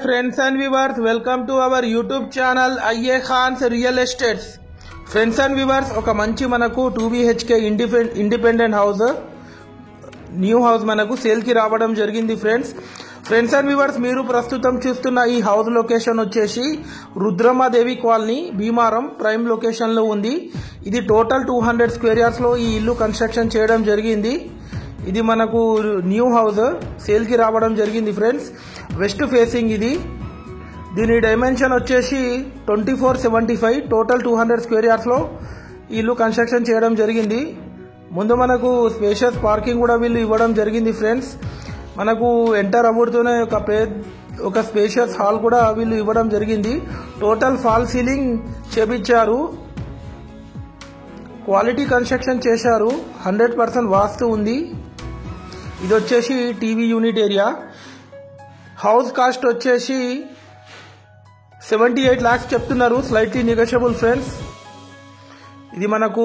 friends and viewers, welcome to our YouTube channel IA Khan's Real Estates. Friends and viewers, ఒక మంచి మనకు 2 BHK independent house new house మనకు sale కి రావడం జరిగింది ఫ్రెండ్స్ అండ్ వ్యూవర్స్, మీరు ప్రస్తుతం చూస్తున్న ఈ హౌస్ లొకేషన్ వచ్చేసి Rudramadevi colony Bheemaram prime location లో ఉంది. ఇది టోటల్ 200 స్క్వేర్ యార్డ్స్ లో ఈ ఇల్లు కన్స్ట్రక్షన్ చేయడం జరిగింది. ఇది మనకు న్యూ హౌస్ సేల్ కి రావడం జరిగింది ఫ్రెండ్స్. వెస్ట్ ఫేసింగ్ ఇది. దీని డైమెన్షన్ వచ్చేసి 2475, టోటల్ 200 స్క్వేర్ యార్డ్స్ లో ఈ ఇల్లు కన్స్ట్రక్షన్ చేయడం జరిగింది. ముందు మనకు స్పేషియస్ పార్కింగ్ కూడా వీళ్ళు ఇవ్వడం జరిగింది ఫ్రెండ్స్. మనకు ఎంటర్ అవ్వడుతూనే ఒక స్పేషియస్ హాల్ కూడా వీళ్ళు ఇవ్వడం జరిగింది. టోటల్ ఫాల్ సీలింగ్ చేపించారు, క్వాలిటీ కన్స్ట్రక్షన్ చేశారు, 100% వాస్తు ఉంది. ఇది వచ్చేసి TV unit area. House cost వచ్చేసి 78 lakhs చెప్తున్నారు, స్లైట్లీ నెగోషియబుల్ ఫ్రెండ్స్. ఇది మనకు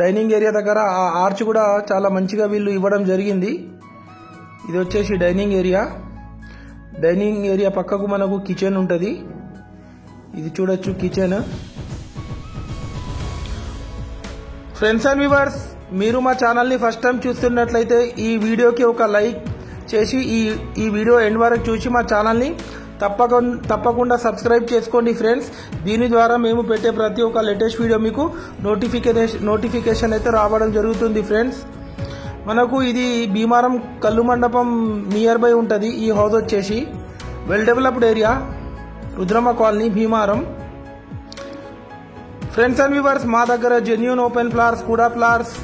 డైనింగ్ ఏరియా దగ్గర ఆ ఆర్చ్ కూడా చాలా మంచిగా వీళ్ళు ఇవ్వడం జరిగింది. ఇది వచ్చేసి డైనింగ్ ఏరియా పక్కకు మనకు కిచెన్ ఉంటుంది. ఇది చూడొచ్చు కిచెన్. ఫ్రెండ్స్ అండ్ వ్యూవర్స్, మీరు మా ఛానల్ని ఫస్ట్ టైం చూస్తున్నట్లయితే ఈ వీడియోకి ఒక లైక్ చేసి ఈ వీడియో ఎండ్ వరకు చూసి మా ఛానల్ని తప్పకుండా సబ్స్క్రైబ్ చేసుకోండి ఫ్రెండ్స్. దీని ద్వారా మేము పెట్టే ప్రతి ఒక్క లేటెస్ట్ వీడియో మీకు నోటిఫికేషన్ అయితే రావడం జరుగుతుంది ఫ్రెండ్స్. మనకు ఇది భీమారం కల్లు మండపం నియర్ బై ఉంటుంది. ఈ హౌస్ వచ్చేసి well developed area, Rudrama colony Bheemaram. Friends and viewers, మా దగ్గర జెన్యూన్ ఓపెన్ ప్లాట్స్, కూడా plots,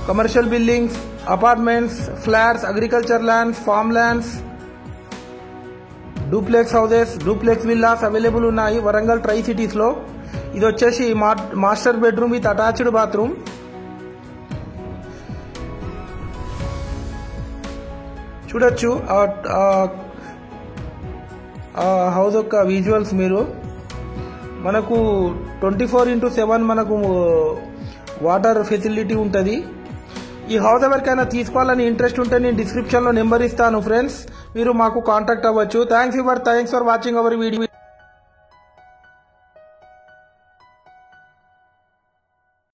commercial buildings, apartments, flats, agriculture lands, farm lands, duplex houses, duplex villas available ఉన్నాయి వరంగల్ ట్రై సిటీస్ లో. ఇది వచ్చేసి master bedroom with attached bathroom. చూడొచ్చు house యొక్క visuals మీరు. మనకు 24/7 మనకు వాటర్ ఫెసిలిటీ ఉంటుంది. ఈ హౌస్ ఎవరికైనా తీసుకోవాలని ఇంట్రెస్ట్ ఉంటే నేను డిస్క్రిప్షన్లో నెంబర్ ఇస్తాను ఫ్రెండ్స్, మీరు మాకు కాంటాక్ట్ అవ్వచ్చు. Thanks for watching our video.